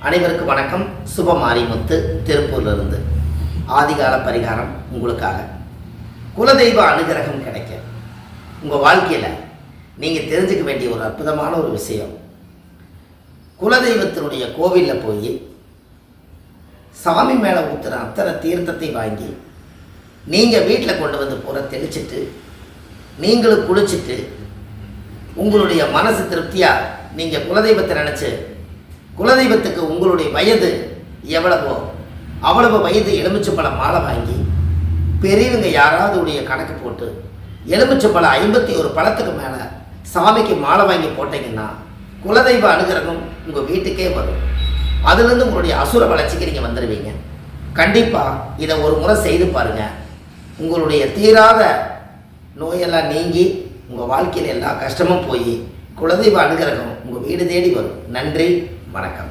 அனைவருக்கும் வணக்கம். சுப மாரிமுத்து திருப்பூர்லேருந்து ஆதிகால பரிகாரம் உங்களுக்காக. குலதெய்வ அனுகிரகம் கிடைக்க உங்கள் வாழ்க்கையில் நீங்கள் தெரிஞ்சுக்க வேண்டிய ஒரு அற்புதமான ஒரு விஷயம், குலதெய்வத்தினுடைய கோவிலில் போய் சாமி மேலே ஊற்றுற அத்தனை தீர்த்தத்தை வாங்கி நீங்கள் வீட்டில் கொண்டு வந்து பூரா தெளிச்சிட்டு நீங்களும் குளிச்சுட்டு உங்களுடைய மனசு திருப்தியாக நீங்கள் குலதெய்வத்தை நினச்சி, குலதெய்வத்துக்கு உங்களுடைய வயது எவ்வளவோ அவ்வளவு வயது எலுமிச்சம்பழம் மாலை வாங்கி பெரியவங்க யாராவது உடைய கணக்கு போட்டு எலுமிச்சம்பழம் 51 பழத்துக்கு மேலே சாமிக்கு மாலை வாங்கி போட்டிங்கன்னா குலதெய்வ அனுகிரகம் உங்கள் வீட்டுக்கே வரும். அதுலேருந்து உங்களுடைய அசுர வளர்ச்சிக்கு நீங்கள் வந்துடுவீங்க. கண்டிப்பாக இதை ஒரு முறை செய்து பாருங்கள். உங்களுடைய தீராத நோயெல்லாம் நீங்கி உங்கள் வாழ்க்கையில் எல்லா கஷ்டமும் போய் குலதெய்வ அனுகிரகம் உங்கள் வீடு தேடி வரும். நன்றி, வணக்கம்.